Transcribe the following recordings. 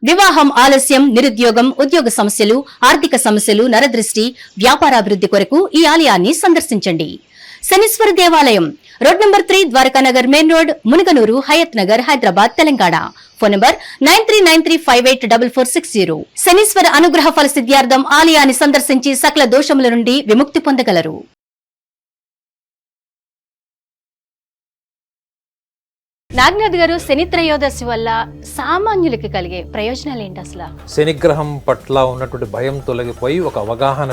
వివాహం ఆలస్యం, నిరుద్యోగం, ఉద్యోగ సమస్యలు, ఆర్థిక సమస్యలు, నరదృష్టి, వ్యాపారాభివృద్ధి కొరకు ఈ ఆలయాన్ని సందర్శించండి. శనీశ్వర దేవాలయం road number 3, Dwarakanagar main road, Munuganur, Hayathnagar, Hyderabad, Telangana. Phone number 9393584460. Shanishwara అనుగ్రహ ఫల సిద్ధ్యార్థం ఆలయాన్ని సందర్శించి సకల దోషముల నుండి విముక్తి పొందగలరు. నాగనాథ్ గారు, శని త్రయోదశి వల్ల సామాన్యులకి కలిగే ప్రయోజనాలు ఏంటి అసలు? శనిగ్రహం పట్ల ఉన్నటువంటి భయం తొలగిపోయి ఒక అవగాహన.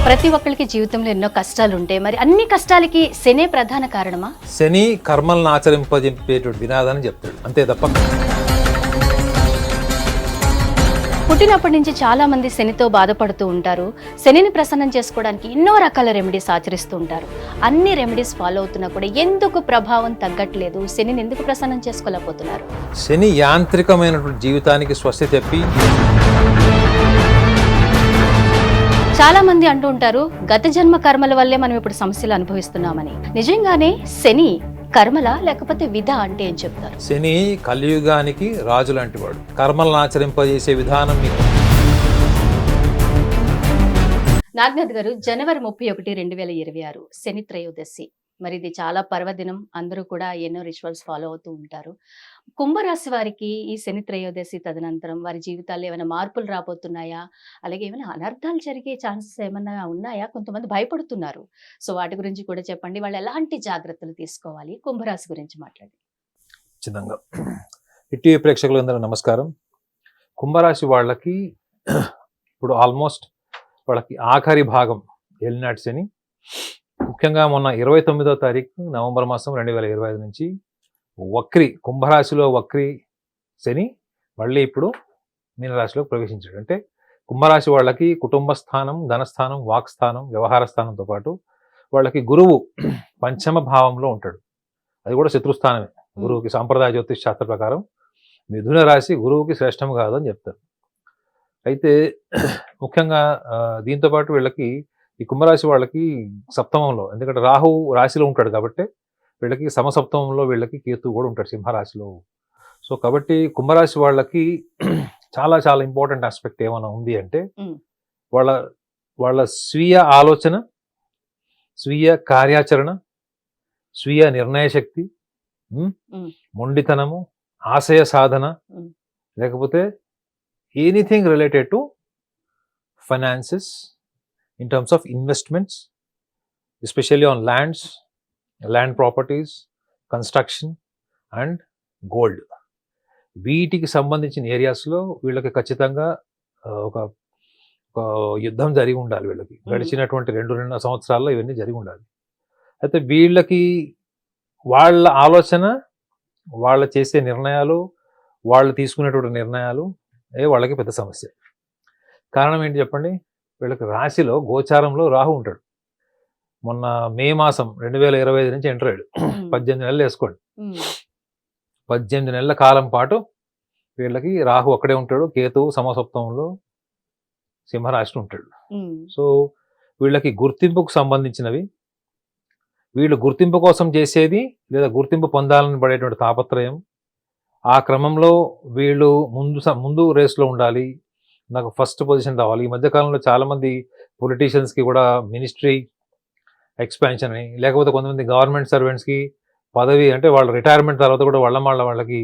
ప్రతి ఒక్కరికి జీవితంలో ఎన్నో కష్టాలు ఉంటాయి, మరి అన్ని కష్టాలకి శనే ప్రధాన కారణమా? శని కర్మలను ఆచరింపజెప్పేటువంటి వినాదాన్ని చెప్తాడు, అంతే తప్ప. పుట్టినప్పటి నుంచి చాలా మంది శనితో బాధపడుతూ ఉంటారు. శనిని ప్రసన్నం చేసుకోవడానికి ఎన్నో రకాల రెమెడీస్ ఆచరిస్తూ ఉంటారు. అన్ని రెమెడీస్ ఫాలో అవుతున్నా కూడా ఎందుకు ప్రభావం తగ్గట్లేదు? శనిని ఎందుకు ప్రసన్నం చేసుకోలేకపోతున్నారు? శని యాంత్రికమైనటువంటి జీవితానికి స్వస్తి చెప్పి చాలా మంది అంటూ ఉంటారు, గత జన్మ కర్మల వల్లే మనం ఇప్పుడు సమస్యలు అనుభవిస్తున్నామని. నిజంగానే శని కర్మల లేకపోతే విధ అంటే ఏం చెప్తారు? శని కలియుగానికి రాజు లాంటి వాడు. కర్మలను ఆచరింపజేసే విధానం మీకు. నాగనాథ్ గారు, జనవరి 31, 2026 శని త్రయోదశి. మరి ఇది చాలా పర్వదినం, అందరూ కూడా ఎన్నో రిచువల్స్ ఫాలో అవుతూ ఉంటారు. కుంభరాశి వారికి ఈ శని త్రయోదశి తదనంతరం వారి జీవితాల్లో ఏమైనా మార్పులు రాబోతున్నాయా? అలాగే ఏమైనా అనర్థాలు జరిగే ఛాన్సెస్ ఏమన్నా ఉన్నాయా? కొంతమంది భయపడుతున్నారు. సో వాటి గురించి కూడా చెప్పండి. వాళ్ళు ఎలాంటి జాగ్రత్తలు తీసుకోవాలి? కుంభరాశి గురించి మాట్లాడి. ఖచ్చితంగా. టీవీ ప్రేక్షకులందరూ నమస్కారం. కుంభరాశి వాళ్ళకి ఇప్పుడు ఆల్మోస్ట్ వాళ్ళకి ఆఖరి భాగం ఏలినాటి శని. ముఖ్యంగా మొన్న 29వ తారీఖు నవంబర్ మాసం 2025 నుంచి వక్రి, కుంభరాశిలో వక్రి శని మళ్ళీ ఇప్పుడు మీనరాశిలో ప్రవేశించాడు. అంటే కుంభరాశి వాళ్ళకి కుటుంబ స్థానం, ధనస్థానం, వాక్ స్థానం, వ్యవహార స్థానంతో పాటు వాళ్ళకి గురువు పంచమ భావంలో ఉంటాడు. అది కూడా శత్రుస్థానమే. గురువుకి సాంప్రదాయ జ్యోతిష్ శాస్త్ర ప్రకారం మిథున రాశి గురువుకి శ్రేష్టం కాదు అని చెప్తారు. అయితే ముఖ్యంగా దీంతో పాటు వీళ్ళకి ఈ కుంభరాశి వాళ్ళకి సప్తమంలో, ఎందుకంటే రాహు రాశిలో ఉంటాడు కాబట్టి వీళ్ళకి సమసప్తమంలో వీళ్ళకి కేతు కూడా ఉంటాడు సింహరాశిలో. సో కాబట్టి కుంభరాశి వాళ్ళకి చాలా చాలా ఇంపార్టెంట్ ఆస్పెక్ట్ ఏమైనా ఉంది అంటే వాళ్ళ వాళ్ళ స్వీయ ఆలోచన, స్వీయ కార్యాచరణ, స్వీయ నిర్ణయ శక్తి, మొండితనము, ఆశయ సాధన, లేకపోతే anything related to finances in terms of investments, especially on lands, land properties, construction and gold. వీటికి సంబంధించిన ఏరియాస్లో వీళ్ళకి ఖచ్చితంగా ఒక యుద్ధం జరిగి ఉండాలి. వీళ్ళకి గడిచినటువంటి 2 సంవత్సరాల్లో ఇవన్నీ జరిగి ఉండాలి. అయితే వీళ్ళకి వాళ్ళ ఆలోచన, వాళ్ళు చేసే నిర్ణయాలు, వాళ్ళు తీసుకునేటువంటి నిర్ణయాలు వాళ్ళకి పెద్ద సమస్య. కారణం ఏంటి చెప్పండి? వీళ్ళకి రాశిలో గోచారంలో రాహు ఉంటాడు. మొన్న మే మాసం 2025 నుంచి ఎంటర్ అయ్యాడు. 18 నెలలు వేసుకోండి. 18 నెలల కాలం పాటు వీళ్ళకి రాహు అక్కడే ఉంటాడు. కేతువు సమసప్తమంలో సింహరాశి ఉంటాడు. సో వీళ్ళకి గుర్తింపుకు సంబంధించినవి, వీళ్ళు గుర్తింపు కోసం చేసేది లేదా గుర్తింపు పొందాలని పడేటువంటి తాపత్రయం, ఆ క్రమంలో వీళ్ళు ముందు రేస్లో ఉండాలి, నాకు ఫస్ట్ పొజిషన్ రావాలి. ఈ మధ్యకాలంలో చాలామంది పొలిటీషియన్స్కి కూడా మినిస్ట్రీ ఎక్స్పాన్షన్ అని, లేకపోతే కొంతమంది గవర్నమెంట్ సర్వెంట్స్కి పదవి, అంటే వాళ్ళ రిటైర్మెంట్ తర్వాత కూడా వాళ్ళకి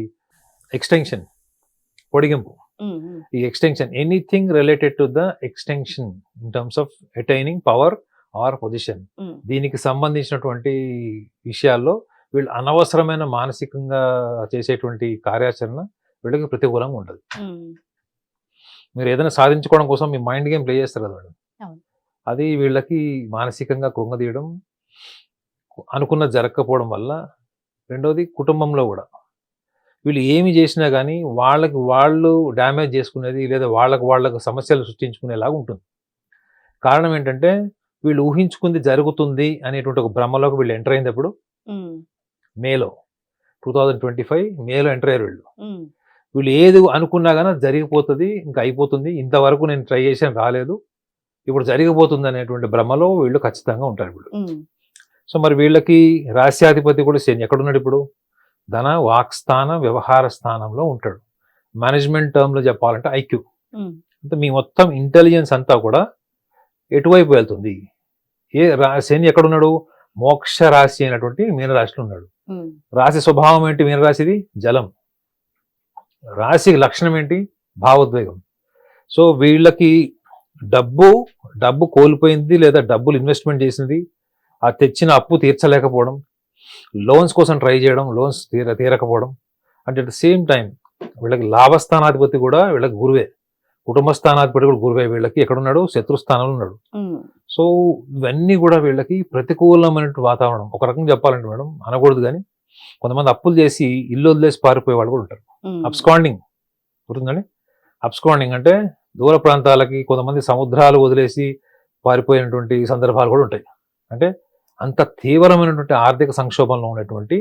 ఎక్స్టెన్షన్, పొడిగింపు. ఈ extension, anything related to the extension in terms of attaining power or position, దీనికి సంబంధించినటువంటి విషయాల్లో వీళ్ళు అనవసరమైన మానసికంగా చేసేటువంటి కార్యాచరణ వీళ్ళకి ప్రతికూలంగా ఉండదు. మీరు ఏదైనా సాధించుకోవడం కోసం మీ మైండ్ గేమ్ ప్లే చేస్తారు కదా మేడం, అది వీళ్ళకి మానసికంగా కృంగదీయడం, అనుకున్నది జరగకపోవడం వల్ల. రెండోది కుటుంబంలో కూడా వీళ్ళు ఏమి చేసినా కానీ వాళ్ళు డ్యామేజ్ చేసుకునేది లేదా వాళ్ళకు సమస్యలు సృష్టించుకునేలాగా ఉంటుంది. కారణం ఏంటంటే వీళ్ళు ఊహించుకుంది జరుగుతుంది అనేటువంటి ఒక భ్రమలోకి వీళ్ళు ఎంటర్ అయినప్పుడు మేలో 2025 మేలో ఎంటర్ అయ్యారు వీళ్ళు. వీళ్ళు ఏది అనుకున్నా కానీ జరిగిపోతుంది, ఇంకా అయిపోతుంది, ఇంతవరకు నేను ట్రై చేసాను రాలేదు, ఇప్పుడు జరిగిపోతుంది అనేటువంటి భ్రమలో వీళ్ళు ఖచ్చితంగా ఉంటారు వీళ్ళు. సో మరి వీళ్ళకి రాశ్యాధిపతి కూడా శని ఎక్కడున్నాడు ఇప్పుడు? ధన వాక్స్థాన వ్యవహార స్థానంలో ఉంటాడు. మేనేజ్మెంట్ టర్మ్ లో చెప్పాలంటే ఐక్యూ. అంటే మీ మొత్తం ఇంటెలిజెన్స్ అంతా కూడా ఎటువైపు వెళ్తుంది? శని ఎక్కడున్నాడు? మోక్ష రాశి అయినటువంటి మీనరాశిలో ఉన్నాడు. రాశి స్వభావం ఏంటి? మీనరాశిది జలం. రాశి లక్షణం ఏంటి? భావోద్వేగం. సో వీళ్ళకి డబ్బు కోల్పోయింది, లేదా డబ్బులు ఇన్వెస్ట్మెంట్ చేసింది, ఆ తెచ్చిన అప్పు తీర్చలేకపోవడం, లోన్స్ కోసం ట్రై చేయడం, లోన్స్ తీరకపోవడం. అంటే అట్ ద సేమ్ టైం వీళ్ళకి లాభస్థానాధిపతి కూడా వీళ్ళకి గురువే, కుటుంబ స్థానాధిపతి కూడా గురువే. వీళ్ళకి ఎక్కడున్నాడు? శత్రుస్థానంలో ఉన్నాడు. సో ఇవన్నీ కూడా వీళ్ళకి ప్రతికూలమైన వాతావరణం. ఒక రకంగా చెప్పాలంటే మేడం, అనకూడదు కానీ కొంతమంది అప్పులు చేసి ఇల్లు వదిలేసి పారిపోయే వాళ్ళు కూడా ఉంటారు. అబ్స్కాండింగ్ గుర్తుందండి. అబ్స్కాండింగ్ అంటే దూర ప్రాంతాలకి, కొంతమంది సముద్రాలు వదిలేసి పారిపోయినటువంటి సందర్భాలు కూడా ఉంటాయి. అంటే అంత తీవ్రమైనటువంటి ఆర్థిక సంక్షోభంలో ఉన్నటువంటి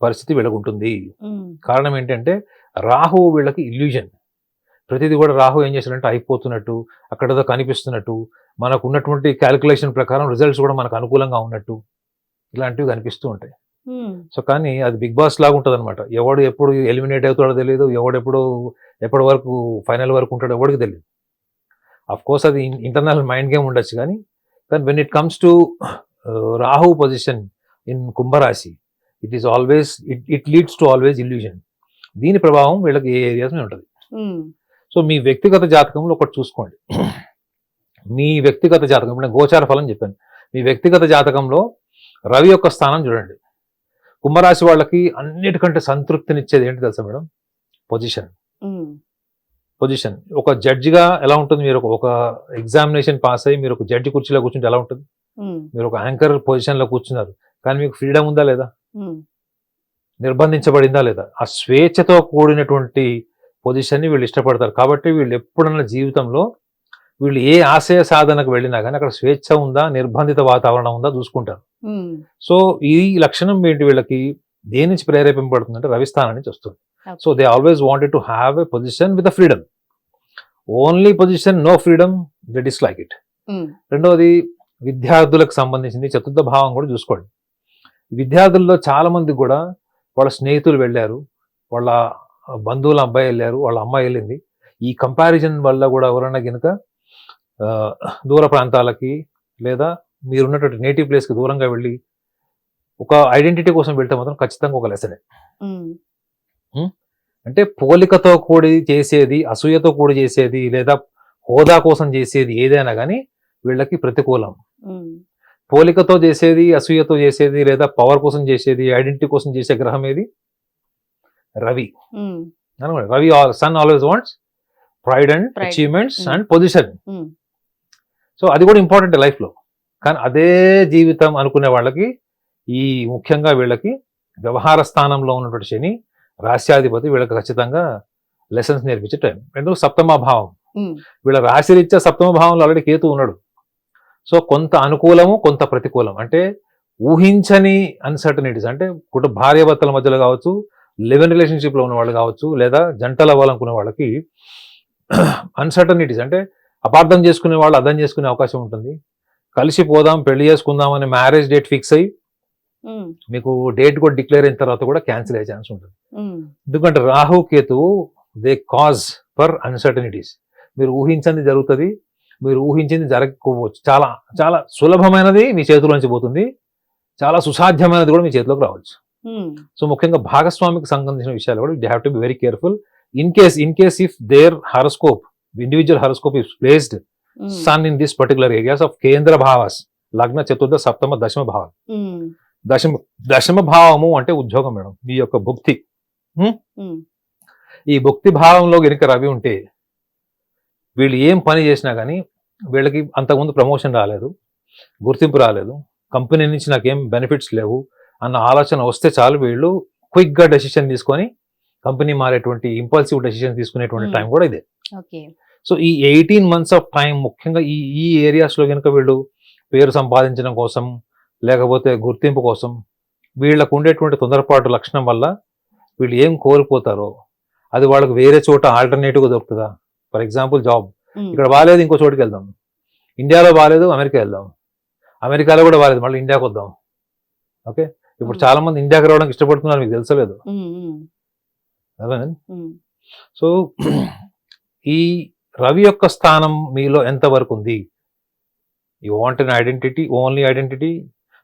పరిస్థితి వీళ్ళకు ఉంటుంది. కారణం ఏంటంటే రాహువు వీళ్ళకి ఇల్యూజన్. ప్రతిదీ కూడా రాహు ఏం చేశాడంటే అయిపోతున్నట్టు, అక్కడదో కనిపిస్తున్నట్టు, మనకు ఉన్నటువంటి క్యాలిక్యులేషన్ ప్రకారం రిజల్ట్స్ కూడా మనకు అనుకూలంగా ఉన్నట్టు, ఇలాంటివి కనిపిస్తూ ఉంటాయి. సో కానీ అది బిగ్ బాస్ లాగా ఉంటుంది అనమాట. ఎవడు ఎప్పుడు ఎలిమినేట్ అవుతాడో తెలియదు, ఎప్పటి వరకు ఫైనల్ వరకు ఉంటాడో ఎవడికి తెలియదు. అఫ్ కోర్స్ అది ఇంటర్నల్ మైండ్ గేమ్ ఉండొచ్చు, కానీ when it comes to Rahu position in కుంభరాశి, it leads to always illusion. దీని ప్రభావం వీళ్ళకి ఏ ఏరియాస్ మీద ఉంటుంది. సో మీ వ్యక్తిగత జాతకంలో ఒకటి చూసుకోండి. మీ వ్యక్తిగత జాతకం, ఇప్పుడు నేను గోచార ఫలం చెప్పాను. మీ వ్యక్తిగత జాతకంలో రవి యొక్క స్థానం చూడండి. కుంభరాశి వాళ్ళకి అన్నిటికంటే సంతృప్తినిచ్చేది ఏంటి తెలుసా మేడం? పొజిషన్. ఒక జడ్జిగా ఎలా ఉంటుంది? మీరు ఒక ఎగ్జామినేషన్ పాస్ అయ్యి మీరు ఒక జడ్జి కుర్చీలో కూర్చుంటే ఎలా ఉంటుంది? మీరు ఒక యాంకర్ పొజిషన్ లో కూర్చున్నారు, కానీ మీకు ఫ్రీడమ్ ఉందా లేదా? నిర్బంధించబడిందా లేదా? ఆ స్వేచ్ఛతో కూడినటువంటి పొజిషన్ ని వీళ్ళు ఇష్టపడతారు. కాబట్టి వీళ్ళు ఎప్పుడన్నా జీవితంలో వీళ్ళు ఏ ఆశయ సాధనకు వెళ్ళినా కానీ అక్కడ స్వేచ్ఛ ఉందా, నిర్బంధిత వాతావరణం ఉందా చూసుకుంటారు. సో ఈ లక్షణం ఏంటి వీళ్ళకి? దేని నుంచి ప్రేరేపింపబడుతుందంటే రవి స్థానం నుంచి వస్తుంది. So they always wanted to have a position with freedom. Only position, no freedom, they dislike it. రెండవది విద్యార్థులకు సంబంధించింది చతుర్థ భావం కూడా చూసుకోండి. విద్యార్థుల్లో చాలా మంది కూడా వాళ్ళ స్నేహితులు వెళ్ళారు, వాళ్ళ బంధువుల అబ్బాయి వెళ్ళారు, వాళ్ళ అమ్మాయి వెళ్ళింది. ఈ కంపారిజన్ వల్ల కూడా ఎవరైనా కనుక దూర ప్రాంతాలకి లేదా మీరున్నటువంటి నేటివ్ ప్లేస్కి దూరంగా వెళ్ళి ఒక ఐడెంటిటీ కోసం వెళ్తే మాత్రం ఖచ్చితంగా ఒక లెసనే. అంటే పోలికతో కూడి చేసేది, అసూయతో కూడి చేసేది, లేదా హోదా కోసం చేసేది ఏదైనా కానీ వీళ్ళకి ప్రతికూలం. పోలికతో చేసేది, అసూయతో చేసేది, లేదా పవర్ కోసం చేసేది, ఐడెంటిటీ కోసం చేసే గ్రహం ఏది? Ravi. Ravi sun always wants pride and achievements and position. So అది కూడా ఇంపార్టెంట్ లైఫ్ లో. కానీ అదే జీవితం అనుకునే వాళ్ళకి ముఖ్యంగా వీళ్ళకి వ్యవహార స్థానంలో ఉన్నటువంటి శని రాశ్యాధిపతి వీళ్ళకి ఖచ్చితంగా లెసన్స్ నేర్పించే టైం. ఎందుకు? సప్తమ భావం. వీళ్ళ రాశిరీత్యా సప్తమ భావంలో ఆల్రెడీ కేతు ఉన్నాడు. సో కొంత అనుకూలము, కొంత ప్రతికూలం. అంటే ఊహించని అన్సర్టనిటీస్, అంటే భార్యాభర్తల మధ్యలో కావచ్చు, లివ్ ఇన్ రిలేషన్షిప్ లో ఉన్న వాళ్ళు కావచ్చు, లేదా జంటలు అవ్వాలనుకునే వాళ్ళకి అన్సర్టనిటీస్, అంటే అపార్థం చేసుకునే వాళ్ళు అర్థం చేసుకునే అవకాశం ఉంటుంది. కలిసి పోదాం, పెళ్లి చేసుకుందాం అని మ్యారేజ్ డేట్ ఫిక్స్ అయ్యి మీకు డేట్ కూడా డిక్లేర్ అయిన తర్వాత కూడా క్యాన్సిల్ అయ్యే ఛాన్స్ ఉంటుంది. ఎందుకంటే రాహు కేతువు దే కాజ్ ఫర్ అన్సర్టనిటీస్. మీరు ఊహించింది జరుగుతుంది, మీరు ఊహించింది జరగకపోవచ్చు. చాలా చాలా సులభమైనది మీ చేతిలోంచి పోతుంది, చాలా సుసాధ్యమైనది కూడా మీ చేతిలోకి రావచ్చు. సో ముఖ్యంగా భాగస్వామికి సంబంధించిన విషయాలు కూడా they have to be very careful. In case if there horoscope, individual horoscope is placed sun in this particular areas of కేంద్ర భావాస్, లగ్న, చతుర్థ, సప్తమ, దశమ భావం. దశమ భావము అంటే ఉద్యోగం మేడం, మీ యొక్క భుక్తి. ఈ భుక్తి భావంలో గనుక రవి ఉంటే వీళ్ళు ఏం పని చేసినా కానీ వీళ్ళకి అంతకుముందు ప్రమోషన్ రాలేదు, గుర్తింపు రాలేదు, కంపెనీ నుంచి నాకేం బెనిఫిట్స్ లేవు అన్న ఆలోచన వస్తే చాలు, వీళ్ళు క్విక్ గా డెసిషన్ తీసుకొని కంపెనీ మారేటువంటి ఇంపల్సివ్ డెసిషన్ తీసుకునేటువంటి టైం కూడా ఇదే. సో ఈ 18 months ఆఫ్ టైం ముఖ్యంగా ఈ ఏరియాస్ లో కనుక వీళ్ళు పేరు సంపాదించడం కోసం, లేకపోతే గుర్తింపు కోసం వీళ్ళకు ఉండేటువంటి తొందరపాటు లక్షణం వల్ల వీళ్ళు ఏం కోల్పోతారో అది వాళ్ళకి వేరే చోట ఆల్టర్నేటివ్గా దొరుకుతుందా. ఫర్ ఎగ్జాంపుల్ జాబ్, ఇక్కడ బాగాలేదు ఇంకో చోటుకి వెళ్దాం, ఇండియాలో బాగాలేదు అమెరికా వెళ్దాం, అమెరికాలో కూడా బాగాలేదు మళ్ళీ ఇండియాకి వద్దాం. ఓకే, ఇప్పుడు చాలా మంది ఇండియాకి రావడానికి ఇష్టపడుతున్నారు, మీకు తెలుసలేదు. సో ఈ రవి యొక్క స్థానం మీలో ఎంత వరకు ఉంది? You want an identity, only identity,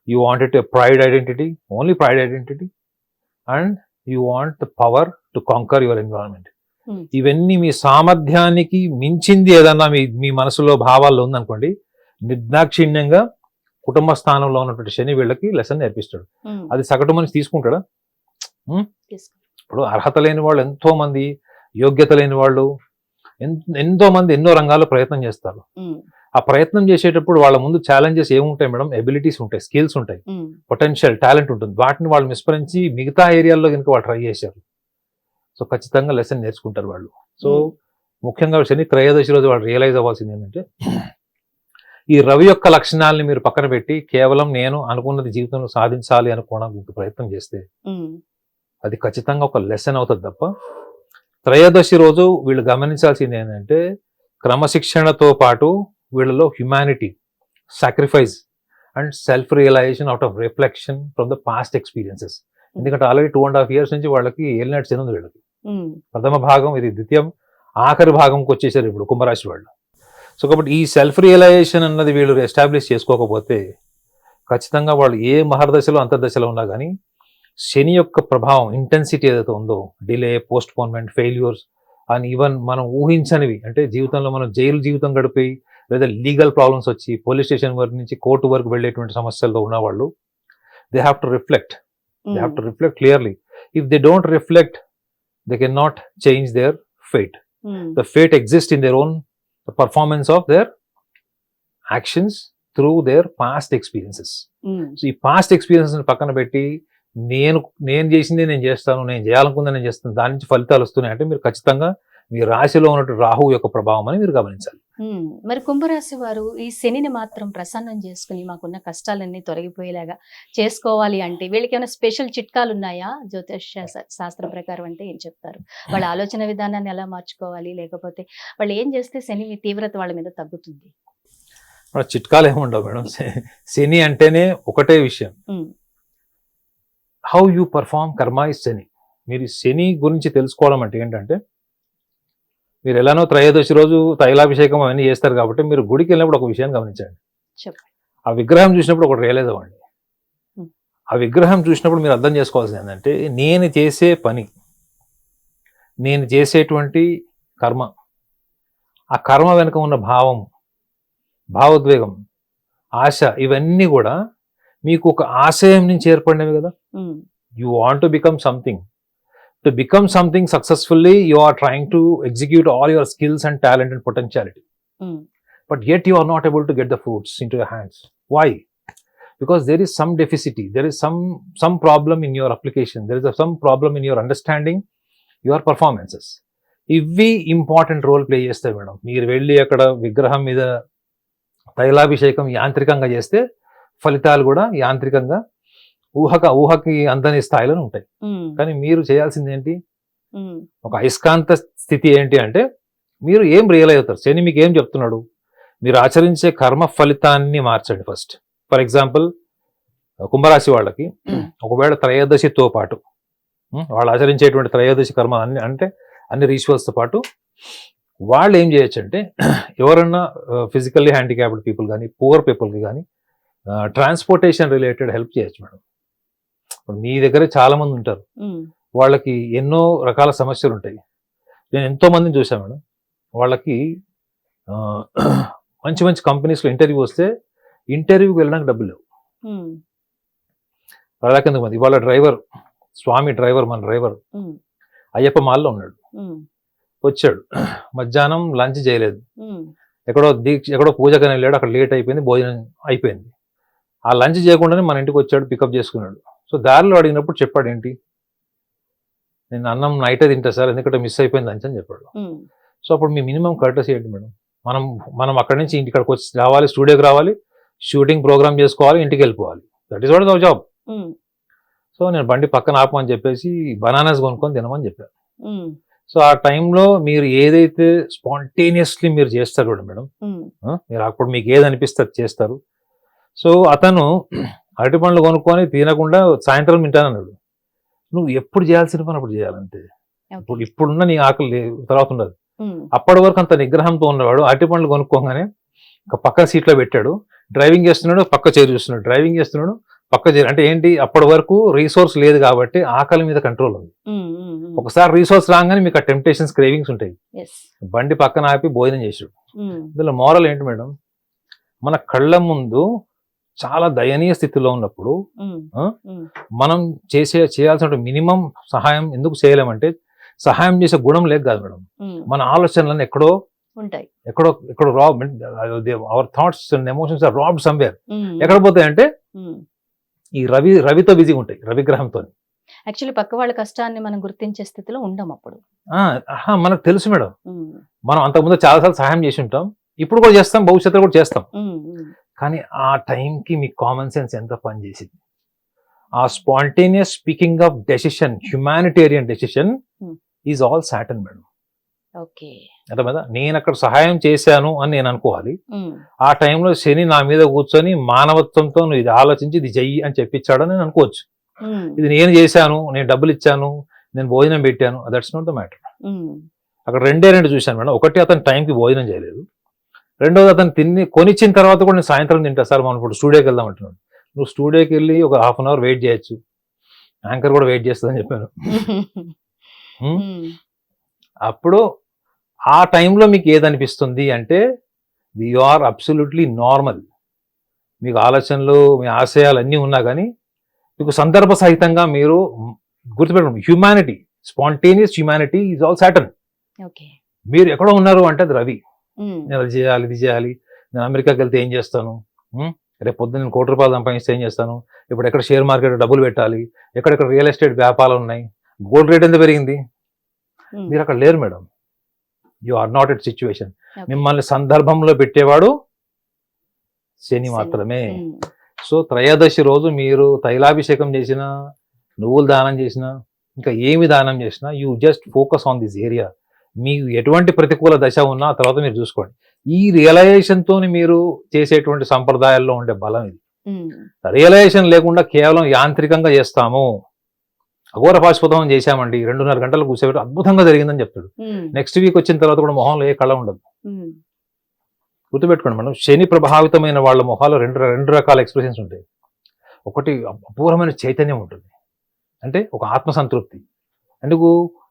you want it a pride identity, only pride identity, and you want the power to conquer your environment. ఇవన్నీ మీ సామర్థ్యానికి మించింది ఏదన్నా మీ మనసులో భావాల్లో ఉందనుకోండి, నిర్దాక్షిణ్యంగా కుటుంబ స్థానంలో ఉన్నటువంటి శని వీళ్ళకి లెసన్ నేర్పిస్తాడు. అది సగటు మనిషి తీసుకుంటాడా? ఇప్పుడు అర్హత లేని వాళ్ళు ఎంతో మంది, యోగ్యత లేని వాళ్ళు ఎంతో మంది ఎన్నో రంగాల్లో ప్రయత్నం చేస్తారు. ఆ ప్రయత్నం చేసేటప్పుడు వాళ్ళ ముందు ఛాలెంజెస్ ఏముంటాయి మేడం? ఎబిలిటీస్ ఉంటాయి, స్కిల్స్ ఉంటాయి, పొటెన్షియల్, టాలెంట్ ఉంటుంది. వాటిని వాళ్ళు మిస్పరించి మిగతా ఏరియాల్లో కనుక వాళ్ళు ట్రై చేశారు, సో ఖచ్చితంగా లెసన్ నేర్చుకుంటారు వాళ్ళు. సో ముఖ్యంగా శని త్రయోదశి రోజు వాళ్ళు రియలైజ్ అవ్వాల్సింది ఏంటంటే, ఈ రవి యొక్క లక్షణాలని మీరు పక్కన పెట్టి కేవలం నేను అనుకున్నది జీవితంలో సాధించాలి అనుకోవడానికి ప్రయత్నం చేస్తే అది ఖచ్చితంగా ఒక లెసన్ అవుతుంది తప్ప, త్రయోదశి రోజు వీళ్ళు గమనించాల్సింది ఏంటంటే, క్రమశిక్షణతో పాటు వీళ్ళలో humanity, sacrifice and self realization out of reflection from the past experiences. ఎందుకంటే ఆల్రెడీ 2.5 years నుంచి వాళ్ళకి ఏలినాటి శని ఉంది వీళ్ళకి. ప్రథమ భాగం ఇది, ద్వితీయం, ఆఖరి భాగంకి వచ్చేసారు ఇప్పుడు కుంభరాశి వాళ్ళు. సో కాబట్టి ఈ సెల్ఫ్ రియలైజేషన్ అన్నది వీళ్ళు ఎస్టాబ్లిష్ చేసుకోకపోతే ఖచ్చితంగా వాళ్ళు ఏ మహర్దశలో అంతర్దశలో ఉన్నా కానీ శని యొక్క ప్రభావం, ఇంటెన్సిటీ ఏదైతే ఉందో, delay, post, failures and even మనం ఊహించనివి, అంటే జీవితంలో మనం జైలు జీవితం గడిపి లేదా లీగల్ ప్రాబ్లమ్స్ వచ్చి పోలీస్ స్టేషన్ వరకు నుంచి కోర్టు వరకు వెళ్ళేటువంటి సమస్యలతో ఉన్నవాళ్ళు, they have to reflect. They have to reflect clearly. If they don't reflect, they cannot change their fate. The fate exists in their own, the performance of their actions through their past experiences. So ఈ past experiences పక్కన పెట్టి నేను చేసింది నేను చేస్తాను, నేను చేయాలనుకుంది నేను చేస్తాను, దాని నుంచి ఫలితాలు వస్తున్నాయి అంటే మీరు ఖచ్చితంగా మీ రాశిలో ఉన్నట్టు రాహు యొక్క ప్రభావం అని మీరు గమనించాలి. మరి కుంభరాశి వారు ఈ శనిని మాత్రం ప్రసన్నం చేసుకుని మాకున్న కష్టాలన్నీ తొలగిపోయేలాగా చేసుకోవాలి అంటే వీళ్ళకి ఏమైనా స్పెషల్ చిట్కాలు ఉన్నాయా? జ్యోతిష శాస్త్రం ప్రకారం అంటే ఏం చెప్తారు? వాళ్ళ ఆలోచన విధానాన్ని ఎలా మార్చుకోవాలి, లేకపోతే వాళ్ళు ఏం చేస్తే శని తీవ్రత వాళ్ళ మీద తగ్గుతుంది? చిట్కాలు ఏముండవు మేడం. శని అంటేనే ఒకటే విషయం, హౌ యూ పర్ఫార్మ్ కర్మ ఇస్ శని. మీరు శని గురించి తెలుసుకోవడం అంటే ఏంటంటే, మీరు ఎలానో త్రయోదశి రోజు తైలాభిషేకం అవన్నీ చేస్తారు కాబట్టి మీరు గుడికి వెళ్ళినప్పుడు ఒక విషయాన్ని గమనించండి. ఆ విగ్రహం చూసినప్పుడు ఒకటి రియలైజ్ అవ్వండి. ఆ విగ్రహం చూసినప్పుడు మీరు అర్థం చేసుకోవాల్సింది ఏంటంటే, నేను చేసే పని, నేను చేసేటువంటి కర్మ, ఆ కర్మ వెనుక ఉన్న భావం, భావోద్వేగం, ఆశ, ఇవన్నీ కూడా మీకు ఒక ఆశయం నుంచి ఏర్పడినవి కదా. You want to become something. To become something successfully, you are trying to execute all your skills and talent and potentiality. But yet you are not able to get the fruits into your hands. Why? Because there is some deficit, there is some problem in your application, there is some problem in your understanding your performances. ఇవి important role play చేస్తాయి madam. మీరు వెళ్ళి అక్కడ విగ్రహం మీద తైలాభిషేకం యాంత్రికంగా చేస్తే ఫలితాలు కూడా యాంత్రికంగా ఊహకి అందని స్థాయిలో ఉంటాయి. కానీ మీరు చేయాల్సింది ఏంటి? ఒక అయస్కాంత స్థితి ఏంటి అంటే, మీరు ఏం రియలైజ్ అవుతారు, శని మీకు ఏం చెప్తున్నాడు, మీరు ఆచరించే కర్మ ఫలితాన్ని మార్చండి ఫస్ట్. ఫర్ ఎగ్జాంపుల్ కుంభరాశి వాళ్ళకి ఒకవేళ త్రయోదశితో పాటు వాళ్ళు ఆచరించేటువంటి త్రయోదశి కర్మ అన్ని రిచువల్స్తో పాటు వాళ్ళు ఏం చేయొచ్చు అంటే, ఎవరన్నా ఫిజికల్లీ హ్యాండిక్యాప్డ్ పీపుల్ కానీ, పూర్ పీపుల్కి కానీ ట్రాన్స్పోర్టేషన్ రిలేటెడ్ హెల్ప్ చేయొచ్చు మేడం. మీ దగ్గర చాలా మంది ఉంటారు, వాళ్ళకి ఎన్నో రకాల సమస్యలు ఉంటాయి. నేను ఎంతో మందిని చూసాను మేడం, వాళ్ళకి మంచి మంచి కంపెనీస్లో ఇంటర్వ్యూ వస్తే ఇంటర్వ్యూకి వెళ్ళడానికి డబ్బులు లేవు. వాళ్ళకెందుకు మంది ఇవాళ డ్రైవర్, స్వామి డ్రైవర్, మన డ్రైవర్ అయ్యప్ప మాల్లో ఉన్నాడు, వచ్చాడు, మధ్యాహ్నం లంచ్ చేయలేదు, ఎక్కడో పూజకని వెళ్ళాడు, అక్కడ లేట్ అయిపోయింది, భోజనం అయిపోయింది, ఆ లంచ్ చేయకుండానే మన ఇంటికి వచ్చాడు, పికప్ చేసుకున్నాడు. సో దారిలో అడిగినప్పుడు చెప్పాడు ఏంటి, నేను అన్నం నైటే తింటా సార్, ఎందుకంటే మిస్ అయిపోయింది లంచ్ అని చెప్పాడు. సో అప్పుడు మీ మినిమం కర్టసీ ఏంటి మేడం? మనం అక్కడి నుంచి ఇంటికి వచ్చి రావాలి, స్టూడియోకి రావాలి, షూటింగ్ ప్రోగ్రామ్ చేసుకోవాలి, ఇంటికి వెళ్ళిపోవాలి. That is what is our job. So నేను బండి పక్కన ఆపమని చెప్పేసి బనానాస్ కొనుక్కొని తినమని చెప్పాను. సో ఆ టైంలో మీరు ఏదైతే స్పాంటేనియస్లీ మీరు చేస్తారు కూడా మేడం, మీరు అప్పుడు మీకు ఏది అనిపిస్తే అది చేస్తారు. సో అతను అరటి పండ్లు కొనుక్కొని తినకుండా సాయంత్రం తింటానన్నాడు. నువ్వు ఎప్పుడు చేయాల్సిన పని అప్పుడు చేయాలంతే. ఇప్పుడున్న నీ ఆకలి తర్వాత ఉండదు. అప్పటి వరకు అంత నిగ్రహంతో ఉన్నవాడు అరటి పండ్లు కొనుక్కోగానే ఒక పక్క సీట్లో పెట్టాడు, డ్రైవింగ్ చేస్తున్నాడు, పక్క చైర్ చూస్తున్నాడు, డ్రైవింగ్ చేస్తున్నాడు, పక్క చైర్. అంటే ఏంటి, అప్పటి వరకు రీసోర్స్ లేదు కాబట్టి ఆకలి మీద కంట్రోల్ ఉంది. ఒకసారి రీసోర్స్ రాగానే మీకు ఆ టెంప్టేషన్స్, క్రేవింగ్స్ ఉంటాయి. బండి పక్కన ఆపి భోజనం చేసాడు. ఇందులో మోరల్ ఏంటి మేడం, మన కళ్ళ ముందు చాలా దయనీయ స్థితిలో ఉన్నప్పుడు మనం చేయాల్సిన మినిమం సహాయం ఎందుకు చేయలేమంటే, సహాయం చేసే గుణం లేదు కాదు మేడం, మన ఆలోచనలన్నీ ఎక్కడో ఉంటాయి, ఎక్కడో rob, our thoughts and emotions are robbed somewhere. ఎక్కడ పోతాయంటే ఈ రవితో బిజీగా ఉంటాయి, రవిగ్రహంతో. యాక్చువల్లీ పక్క వాళ్ళ కష్టాన్ని మనం గుర్తించే స్థితిలో ఉండం అప్పుడు. మనకు తెలుసు మేడం, మనం అంతకుముందు చాలాసార్లు సహాయం చేసి ఉంటాం, ఇప్పుడు కూడా చేస్తాం, భవిష్యత్తులో కూడా చేస్తాం. కానీ ఆ టైంకి మీ కామన్ సెన్స్ ఎంత పనిచేసింది, ఆ spontaneous speaking of decision, humanitarian decision is all Saturn madam. అర్థమైందా? నేను అక్కడ సహాయం చేశాను అని నేను అనుకోవాలి. ఆ టైంలో శని నా మీద కూర్చొని మానవత్వంతో నువ్వు ఇది ఆలోచించి ఇది చెయ్యి అని చెప్పించాడని నేను అనుకోవచ్చు. ఇది నేను చేశాను, నేను డబ్బులు ఇచ్చాను, నేను భోజనం పెట్టాను, దట్స్ నాట్ ద మ్యాటర్. అక్కడ రెండు చూశాను మేడం. ఒకటి, అతను టైంకి భోజనం చేయలేదు. రెండోది, అతను కొనిచ్చిన తర్వాత కూడా నేను సాయంత్రం తింటా సార్, మనం ఇప్పుడు స్టూడియోకి వెళ్దాం అంటున్నాడు. నువ్వు స్టూడియోకి వెళ్ళి ఒక హాఫ్ అన్ అవర్ వెయిట్ చేయొచ్చు, యాంకర్ కూడా వెయిట్ చేస్తుందని చెప్పాను. అప్పుడు ఆ టైంలో మీకు ఏదనిపిస్తుంది అంటే, యు ఆర్ అబ్సల్యూట్లీ నార్మల్. మీకు ఆలోచనలు, మీ ఆశయాలు అన్నీ ఉన్నా కానీ మీకు సందర్భ సహితంగా మీరు గుర్తుపెట్టండి, humanity, spontaneous humanity is all Saturn. మీరు ఎక్కడో ఉన్నారు అంటే అది రవి. నేను అది చేయాలి, ఇది చేయాలి, నేను అమెరికాకి వెళ్తే ఏం చేస్తాను, రేపు పొద్దున్న నేను ₹1,00,00,000 సంపాదిస్తే ఏం చేస్తాను, ఇప్పుడు ఎక్కడ షేర్ మార్కెట్ డబ్బులు పెట్టాలి, ఎక్కడెక్కడ రియల్ ఎస్టేట్ వ్యాపారాలు ఉన్నాయి, గోల్డ్ రేట్ ఎంత పెరిగింది, మీరు అక్కడ లేరు madam. You are not at situation. మిమ్మల్ని సందర్భంలో పెట్టేవాడు శని మాత్రమే. సో త్రయోదశి రోజు మీరు తైలాభిషేకం చేసినా, నువ్వులు దానం చేసినా, ఇంకా ఏమి దానం చేసినా, you just focus on this area. మీకు ఎటువంటి ప్రతికూల దశ ఉన్నా తర్వాత మీరు చూసుకోండి. ఈ రియలైజేషన్తో మీరు చేసేటువంటి సంప్రదాయాల్లో ఉండే బలం ఇది. రియలైజేషన్ లేకుండా కేవలం యాంత్రికంగా చేస్తాము, అఘోర పాశుపతం చేశామండి, 2.5 గంటలు కూర్చోబెట్టి అద్భుతంగా జరిగిందని చెప్తాడు. నెక్స్ట్ వీక్ వచ్చిన తర్వాత కూడా మొహంలో ఏ కళ ఉండదు. గుర్తుపెట్టుకోండి మేడం, శని ప్రభావితమైన వాళ్ళ మొహాల్లో రెండు రకాల ఎక్స్ప్రెషన్స్ ఉంటాయి. ఒకటి, అపూర్వమైన చైతన్యం ఉంటుంది, అంటే ఒక ఆత్మసంతృప్తి. అందుకు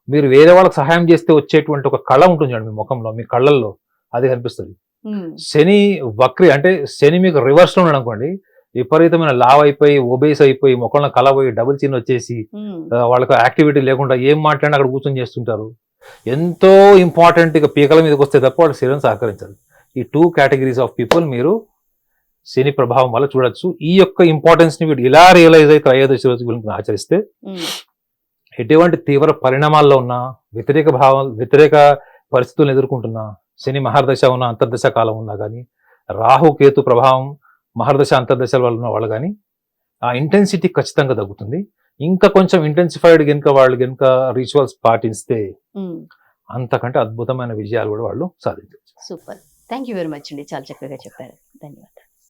మీరు వేరే వాళ్ళకి సహాయం చేస్తే వచ్చేటువంటి ఒక కళ ఉంటుంది మీ ముఖంలో, మీ కళ్ళల్లో అది కనిపిస్తుంది. శని వక్రి అంటే శని మీకు రివర్స్ లో ఉన్నాడు అనుకోండి, విపరీతమైన లావ్ అయిపోయి, ఒబేస్ అయిపోయి, ముఖంలో కళ పోయి, డబుల్ చిన్ వచ్చేసి, వాళ్ళకి యాక్టివిటీ లేకుండా ఏం మాట్లాడినా అక్కడ కూర్చొని చేస్తుంటారు. ఎంతో ఇంపార్టెంట్, ఇక పీకల మీదకి వస్తే తప్ప వాళ్ళ శరీరం సహకరించదు. ఈ 2 కేటగిరీస్ ఆఫ్ పీపుల్ మీరు శని ప్రభావం వల్ల చూడొచ్చు. ఈ యొక్క ఇంపార్టెన్స్ ని వీడు ఇలా రియలైజ్ అయి త్రయోదశి రోజు గురించి ఆచరిస్తే ఎటువంటి తీవ్ర పరిణామాల్లో ఉన్న వ్యతిరేక పరిస్థితులను ఎదుర్కొంటున్నా, శని మహర్దశ ఉన్న అంతర్దశ కాలం ఉన్నా కానీ, రాహు కేతు ప్రభావం మహర్దశ అంతర్దశల వల్ల ఉన్న వాళ్ళు కానీ, ఆ ఇంటెన్సిటీ ఖచ్చితంగా తగ్గుతుంది. ఇంకా కొంచెం ఇంటెన్సిఫైడ్ వాళ్ళు కనుక రిచువల్స్ పాటిస్తే అంతకంటే అద్భుతమైన విజయాలు కూడా వాళ్ళు సాధించవచ్చు. Super, thank you very much అండి, చాలా చక్కగా చెప్పారు, ధన్యవాదాలు.